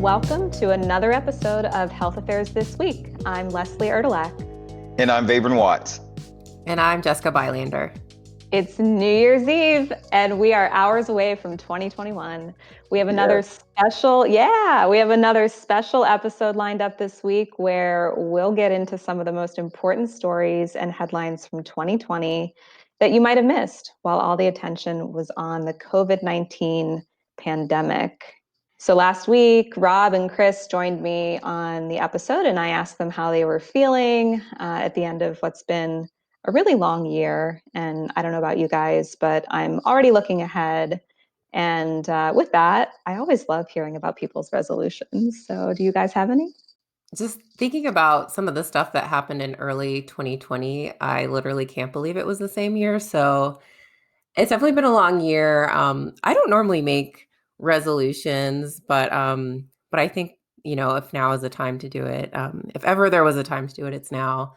Welcome to another episode of Health Affairs This Week. I'm Leslie Erdelack. And I'm Vabren Watts. And I'm Jessica Bylander. It's New Year's Eve, and we are hours away from 2021. We have another special episode lined up this week where we'll get into some of the most important stories and headlines from 2020 that you might have missed while all the attention was on the COVID-19 pandemic. So last week, Rob and Chris joined me on the episode, and I asked them how they were feeling at the end of what's been a really long year. And I don't know about you guys, but I'm already looking ahead. And with that, I always love hearing about people's resolutions. So do you guys have any? Just thinking about some of the stuff that happened in early 2020, I literally can't believe it was the same year. So it's definitely been a long year. I don't normally make resolutions, but I think, if now is the time to do it, if ever there was a time to do it, it's now.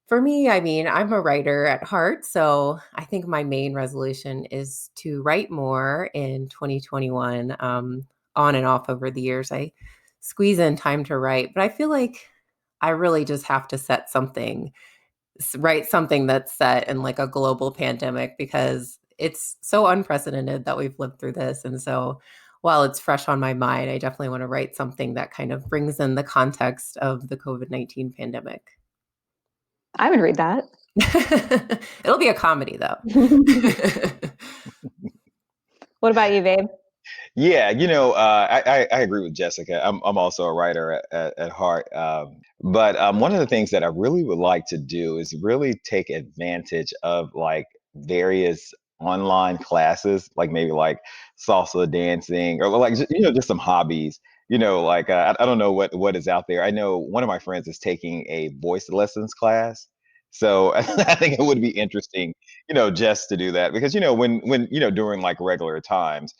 For me, I mean, I'm a writer at heart, so I think my main resolution is to write more in 2021, on and off over the years. I squeeze in time to write, but I feel like I really just have to write something that's set in like a global pandemic, because it's so unprecedented that we've lived through this. And so while it's fresh on my mind, I definitely want to write something that kind of brings in the context of the COVID-19 pandemic. I would read that. It'll be a comedy, though. What about you, Babe? Yeah, I agree with Jessica. I'm also a writer at heart. But one of the things that I really would like to do is really take advantage of like various online classes, like maybe like salsa dancing or like just some hobbies. I don't know what is out there. I know one of my friends is taking a voice lessons class. So I think it would be interesting, just to do that because when during like regular times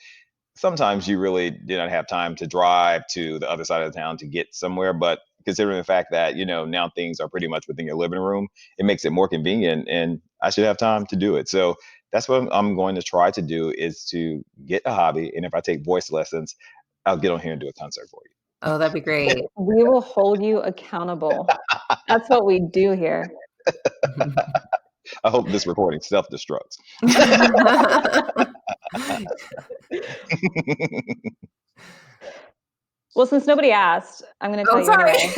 sometimes you really do not have time to drive to the other side of the town to get somewhere. But considering the fact that, now things are pretty much within your living room, it makes it more convenient and I should have time to do it. So that's what I'm going to try to do is to get a hobby. And if I take voice lessons, I'll get on here and do a concert for you. Oh, that'd be great. We will hold you accountable. That's what we do here. I hope this recording self-destructs. Well, since nobody asked, I'm going to tell you anyway.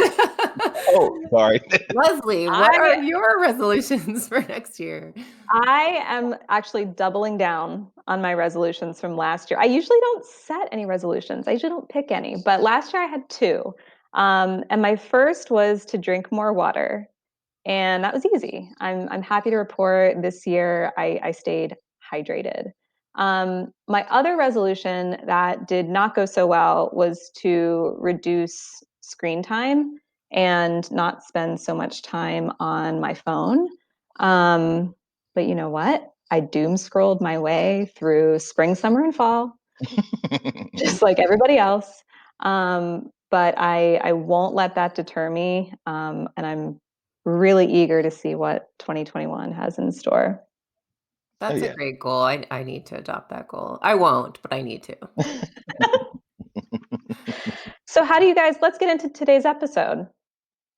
Oh, sorry. Leslie, what are your resolutions for next year? I am actually doubling down on my resolutions from last year. I usually don't set any resolutions. I usually don't pick any, but last year I had two. And my first was to drink more water. And that was easy. I'm happy to report this year I stayed hydrated. My other resolution that did not go so well was to reduce screen time and not spend so much time on my phone. But you know what? I doom scrolled my way through spring, summer, and fall, just like everybody else. But I won't let that deter me. And I'm really eager to see what 2021 has in store. That's a great goal. I need to adopt that goal. I won't, but I need to. So let's get into today's episode.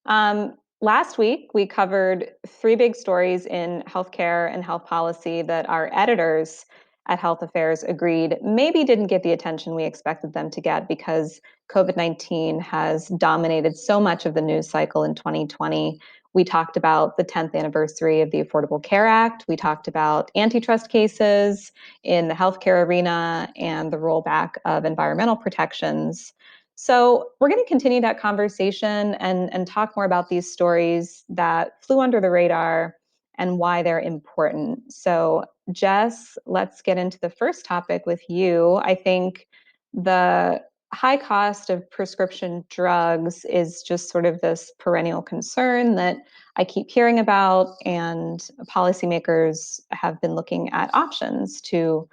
Last week, we covered three big stories in healthcare and health policy that our editors at Health Affairs agreed maybe didn't get the attention we expected them to get because COVID-19 has dominated so much of the news cycle in 2020. We talked about the 10th anniversary of the Affordable Care Act. We talked about antitrust cases in the healthcare arena and the rollback of environmental protections. So we're going to continue that conversation and talk more about these stories that flew under the radar and why they're important. So Jess, let's get into the first topic with you. I think the high cost of prescription drugs is just sort of this perennial concern that I keep hearing about, and policymakers have been looking at options to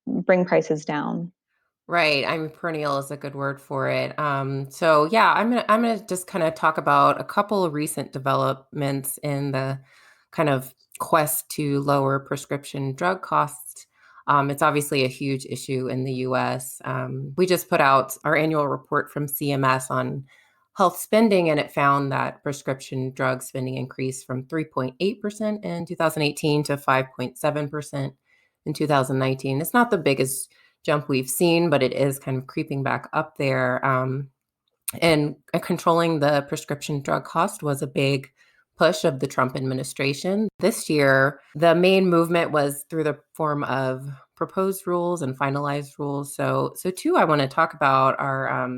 bring prices down. Right. Perennial is a good word for it. So yeah, I'm gonna just kind of talk about a couple of recent developments in the kind of quest to lower prescription drug costs. It's obviously a huge issue in the US. We just put out our annual report from CMS on health spending, and it found that prescription drug spending increased from 3.8% in 2018 to 5.7% in 2019. It's not the biggest jump we've seen, but it is kind of creeping back up there. And controlling the prescription drug cost was a big push of the Trump administration. This year, the main movement was through the form of proposed rules and finalized rules. So two I want to talk about are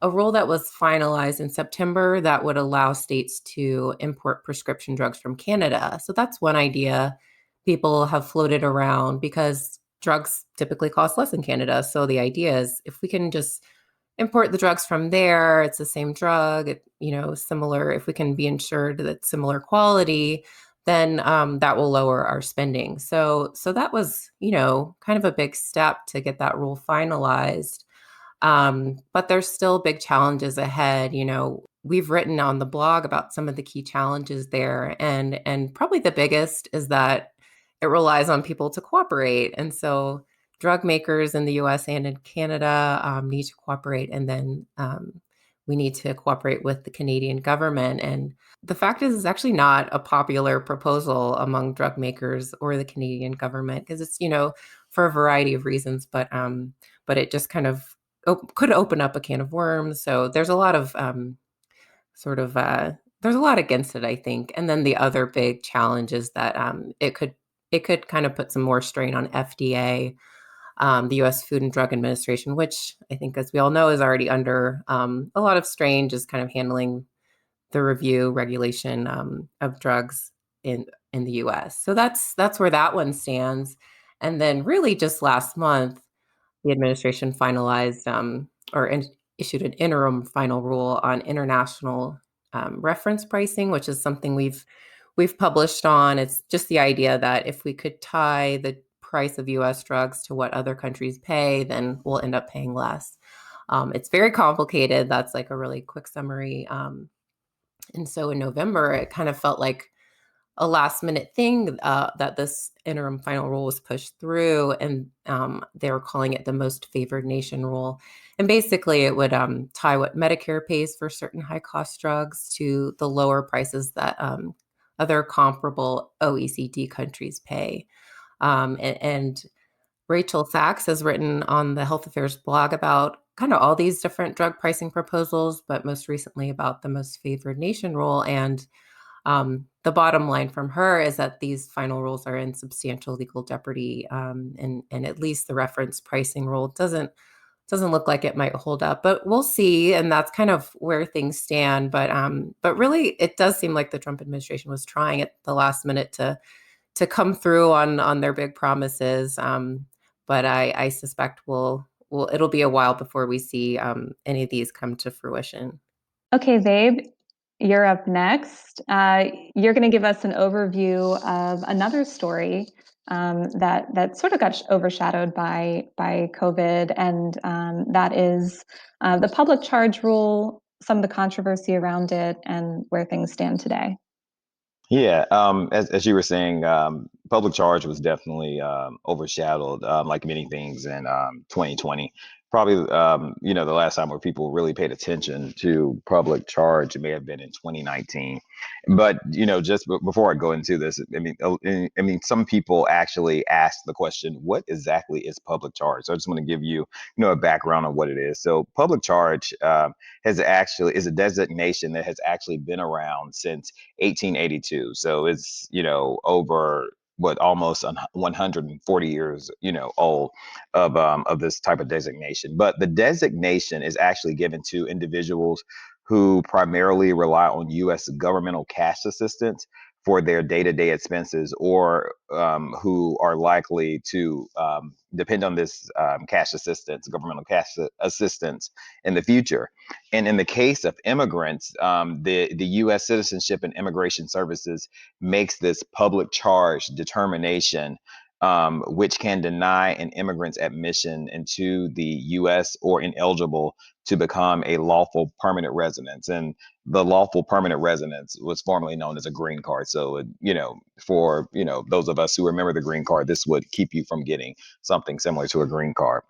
a rule that was finalized in September that would allow states to import prescription drugs from Canada. So that's one idea people have floated around because drugs typically cost less in Canada. So the idea is if we can just import the drugs from there, it's the same drug, similar, if we can be ensured that similar quality, then that will lower our spending. So that was, kind of a big step to get that rule finalized. But there's still big challenges ahead. We've written on the blog about some of the key challenges there, and probably the biggest is that it relies on people to cooperate. And so drug makers in the US and in Canada need to cooperate, and then we need to cooperate with the Canadian government. And the fact is, it's actually not a popular proposal among drug makers or the Canadian government because it's, for a variety of reasons, but it just kind of could open up a can of worms. So there's a lot of there's a lot against it, I think. And then the other big challenge is that it could kind of put some more strain on FDA, the U.S. Food and Drug Administration, which I think, as we all know, is already under a lot of strain, just kind of handling the review regulation of drugs in the U.S. So that's where that one stands. And then really just last month, the administration finalized issued an interim final rule on international reference pricing, which is something we've published on. It's just the idea that if we could tie the price of U.S. drugs to what other countries pay, then we'll end up paying less. It's very complicated. That's like a really quick summary. And so in November, it kind of felt like a last minute thing that this interim final rule was pushed through, and they were calling it the most favored nation rule. And basically it would tie what Medicare pays for certain high cost drugs to the lower prices that other comparable OECD countries pay. And Rachel Sachs has written on the Health Affairs blog about kind of all these different drug pricing proposals, but most recently about the most favored nation rule. And the bottom line from her is that these final rules are in substantial legal jeopardy, and at least the reference pricing rule doesn't look like it might hold up, but we'll see. And that's kind of where things stand. But really, it does seem like the Trump administration was trying at the last minute to come through on their big promises. But I suspect it'll be a while before we see any of these come to fruition. Okay, Vabe, you're up next. You're going to give us an overview of another story that sort of got overshadowed by COVID, and that is the public charge rule, some of the controversy around it, and where things stand today. Yeah, as you were saying, public charge was definitely overshadowed, like many things in 2020. Probably, the last time where people really paid attention to public charge may have been in 2019. But just before I go into this, I mean, some people actually ask the question, "What exactly is public charge?" So I just want to give you, a background on what it is. So public charge is a designation that has actually been around since 1882. So it's, over what, almost 140 years, old of this type of designation. But the designation is actually given to individuals who primarily rely on U.S. governmental cash assistance for their day-to-day expenses, or who are likely to depend on this cash assistance, governmental cash assistance in the future. And in the case of immigrants, the U.S. Citizenship and Immigration Services makes this public charge determination which can deny an immigrant's admission into the U.S. or ineligible to become a lawful permanent resident. And the lawful permanent residence was formerly known as a green card. So, for those of us who remember the green card, this would keep you from getting something similar to a green card.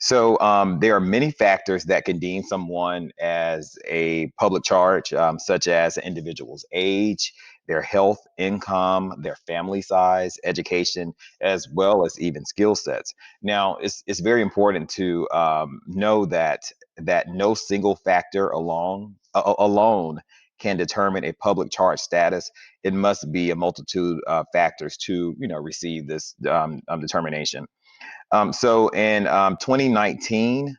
So there are many factors that can deem someone as a public charge, such as an individual's age, their health, income, their family size, education, as well as even skill sets. Now, it's very important to know that no single factor alone can determine a public charge status. It must be a multitude of factors to receive this determination. So in 2019,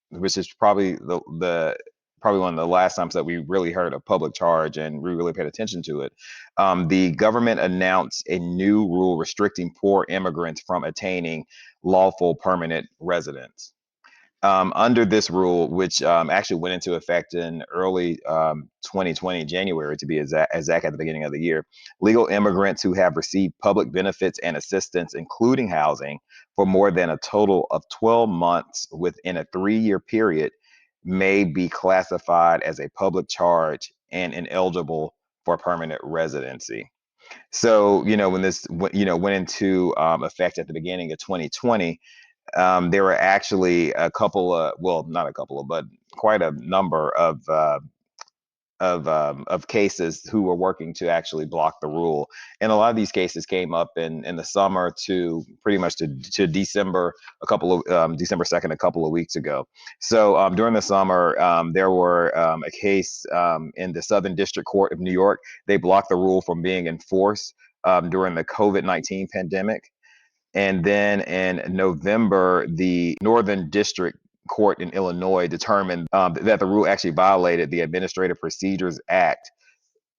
which is probably the probably one of the last times that we really heard of public charge and we really paid attention to it, the government announced a new rule restricting poor immigrants from attaining lawful permanent residence. Under this rule, which actually went into effect in early 2020, January to be exact at the beginning of the year, legal immigrants who have received public benefits and assistance, including housing, for more than a total of 12 months within a 3-year period may be classified as a public charge and ineligible for permanent residency. So, when this went into effect at the beginning of 2020, there were actually a couple of, well, not a couple of, but quite a number of cases who were working to actually block the rule, and a lot of these cases came up in the summer to pretty much to December, December 2nd, a couple of weeks ago. So during the summer, there were a case in the Southern District Court of New York. They blocked the rule from being enforced during the COVID-19 pandemic. And then in November, the Northern District Court in Illinois determined that the rule actually violated the Administrative Procedures Act,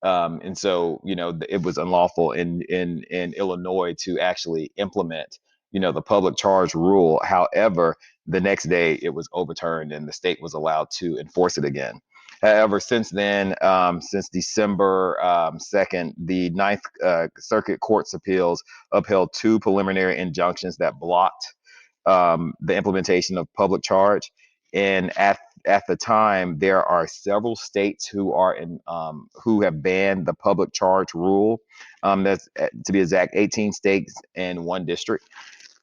and so it was unlawful in Illinois to actually implement the public charge rule. However, the next day it was overturned and the state was allowed to enforce it again. However, since then, since December 2nd, the Ninth Circuit Court's Appeals upheld 2 preliminary injunctions that blocked the implementation of public charge. And at the time, there are several states who have banned the public charge rule. That's to be exact, 18 states and 1 district.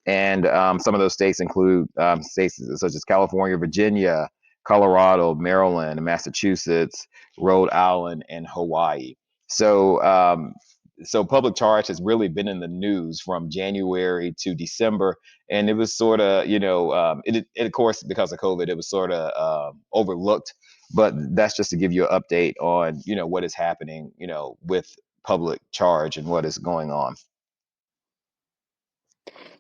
And some of those states include states such as California, Virginia, Colorado, Maryland, Massachusetts, Rhode Island, and Hawaii. So so public charge has really been in the news from January to December, and it was sort of, it of course, because of COVID, it was sort of overlooked. But that's just to give you an update on, what is happening, with public charge and what is going on.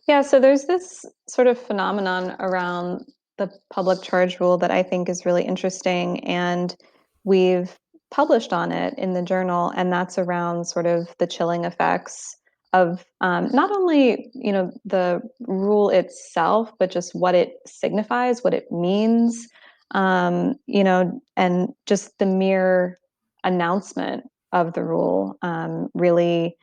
Yeah, so there's this sort of phenomenon around the public charge rule that I think is really interesting, and we've published on it in the journal, and that's around sort of the chilling effects of not only the rule itself, but just what it signifies, what it means, and just the mere announcement of the rule really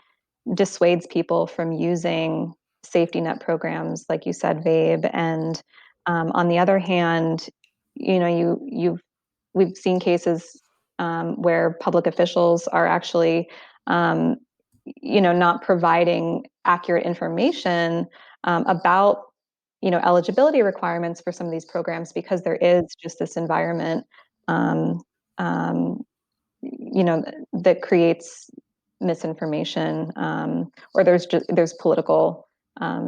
dissuades people from using safety net programs, like you said, Vabe. And on the other hand, we've seen cases where public officials are actually, not providing accurate information about, eligibility requirements for some of these programs because there is just this environment, um, um, that creates misinformation, or there's political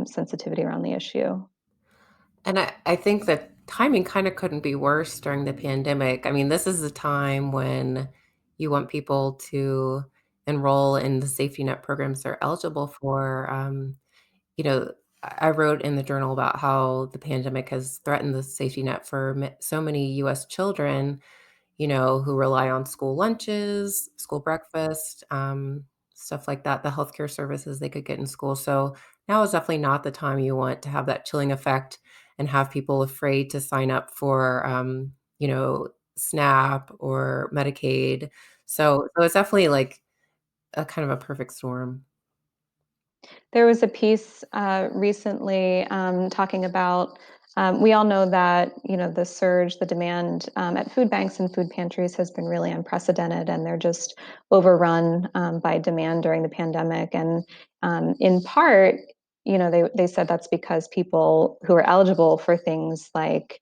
sensitivity around the issue. And I think that timing kind of couldn't be worse during the pandemic. I mean, this is the time when you want people to enroll in the safety net programs they're eligible for. You know, I wrote in the journal about how the pandemic has threatened the safety net for so many US children, who rely on school lunches, school breakfast, stuff like that, the healthcare services they could get in school. So now is definitely not the time you want to have that chilling effect and have people afraid to sign up for, SNAP or Medicaid. So it's definitely like a kind of a perfect storm. There was a piece recently talking about, we all know that, the surge, the demand at food banks and food pantries has been really unprecedented, and they're just overrun by demand during the pandemic. And in part, they said that's because people who are eligible for things like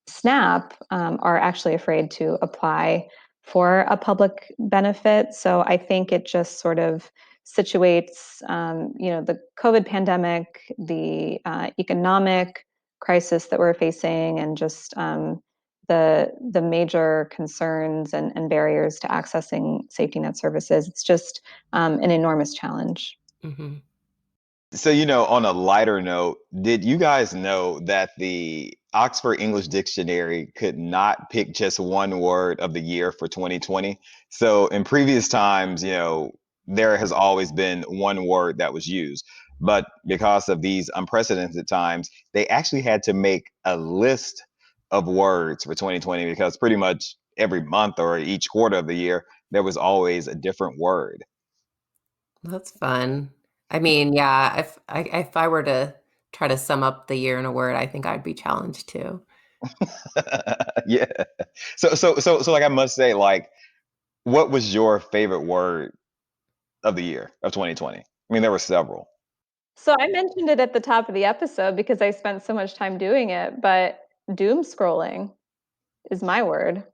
SNAP are actually afraid to apply for a public benefit. So I think it just sort of situates, the COVID pandemic, the economic crisis that we're facing, and just the major concerns and barriers to accessing safety net services. It's just an enormous challenge. Hmm. So, on a lighter note, did you guys know that the Oxford English Dictionary could not pick just one word of the year for 2020? So, in previous times, there has always been one word that was used. But because of these unprecedented times, they actually had to make a list of words for 2020 because pretty much every month or each quarter of the year, there was always a different word. That's fun. I mean, yeah, if I were to try to sum up the year in a word, I think I'd be challenged too. Yeah. So like I must say, like, what was your favorite word of the year of 2020? I mean, there were several. So I mentioned it at the top of the episode because I spent so much time doing it, but doom scrolling is my word.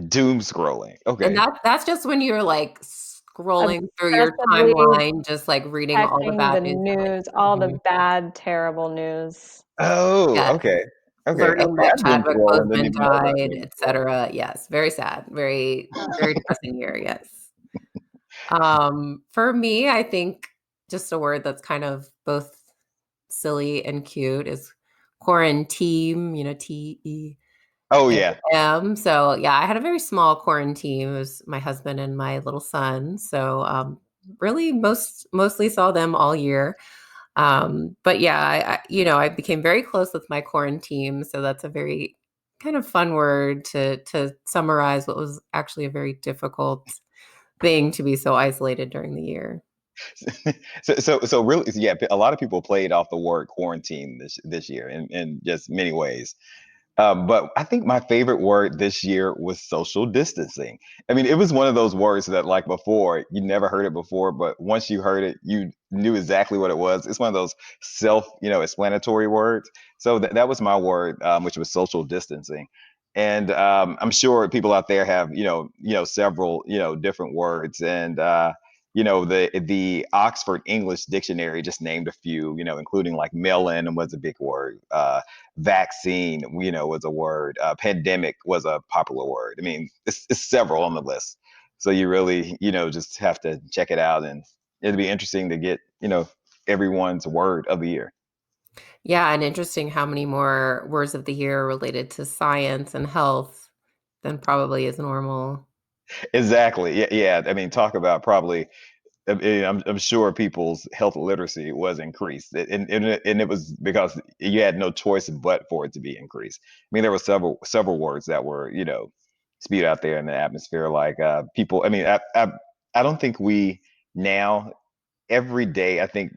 Doom scrolling. And Okay. that's just when you're, like, scrolling through your Obsessively timeline, just, like, reading all the checking bad the news that might news, all mhm, the bad, terrible news. Oh, yes. okay. Learning Okay. that I doom Chadwick scrolling. Didn't Boseman even know about died, doom scrolling. etcetera. Yes, very sad, very, very depressing year, yes. For me, I think just a word that's kind of both silly and cute is quarantine, TEAM. Oh yeah. So, yeah, I had a very small quarantine. It was my husband and my little son. So, really mostly saw them all year. But yeah, I became very close with my quarantine. So that's a very kind of fun word to summarize what was actually a very difficult thing to be so isolated during the year. So really, yeah, a lot of people played off the word quarantine this year in just many ways. But I think my favorite word this year was social distancing. I mean, it was one of those words that, like before, you never heard it before, but once you heard it, you knew exactly what it was. It's one of those explanatory words. So that was my word, which was social distancing. And I'm sure people out there have, several, different words. And the Oxford English Dictionary just named a few, including like mail-in was a big word. Vaccine, was a word. Pandemic was a popular word. I mean, it's several on the list. So you really, just have to check it out, and it'd be interesting to get, everyone's word of the year. Yeah, and interesting how many more words of the year are related to science and health than probably is normal. Exactly. Yeah, yeah. I mean, talk about probably. I'm sure people's health literacy was increased, and it was because you had no choice but for it to be increased. I mean, there were several words that were, spewed out there in the atmosphere, like people. I mean, I don't think we now every day. I think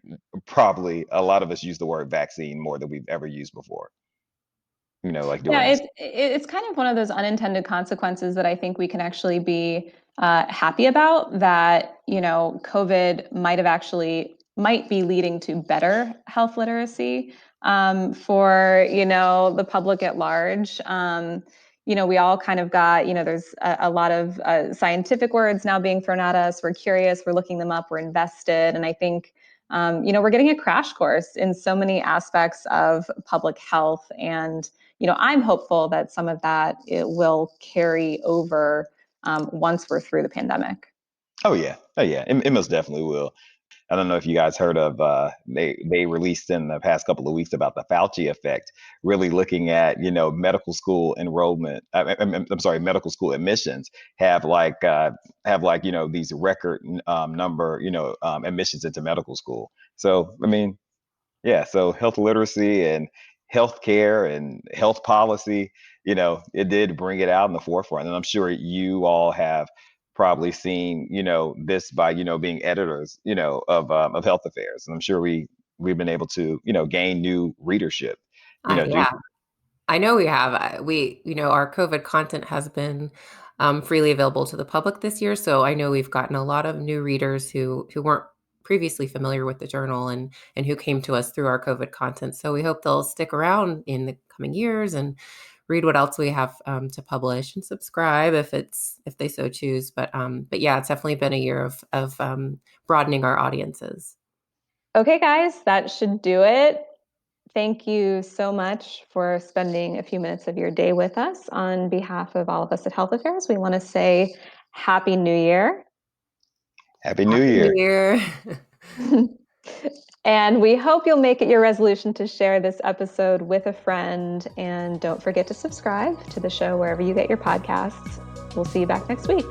probably a lot of us use the word vaccine more than we've ever used before. Like Yeah, during this. it's kind of one of those unintended consequences that I think we can actually be happy about. That COVID might be leading to better health literacy for the public at large. We all kind of got there's a lot of scientific words now being thrown at us. We're curious, we're looking them up, we're invested, and I think we're getting a crash course in so many aspects of public health. And I'm hopeful that some of that it will carry over once we're through the pandemic. Oh yeah, it most definitely will. I don't know if you guys heard of they released in the past couple of weeks about the Fauci effect, really looking at medical school enrollment. I'm sorry, medical school admissions have these record number admissions into medical school. So I mean, yeah, so health literacy and healthcare and health policy, it did bring it out in the forefront. And I'm sure you all have probably seen, this by, being editors, of health affairs. And I'm sure we've been able to, gain new readership, due Yeah, I know we have. Our COVID content has been freely available to the public this year. So I know we've gotten a lot of new readers who weren't previously familiar with the journal and who came to us through our COVID content. So we hope they'll stick around in the coming years and read what else we have to publish and subscribe if they so choose. But yeah, it's definitely been a year of broadening our audiences. Okay, guys, that should do it. Thank you so much for spending a few minutes of your day with us. On behalf of all of us at Health Affairs, we want to say Happy New Year. Happy New Happy New Year. Year. And we hope you'll make it your resolution to share this episode with a friend. And don't forget to subscribe to the show wherever you get your podcasts. We'll see you back next week.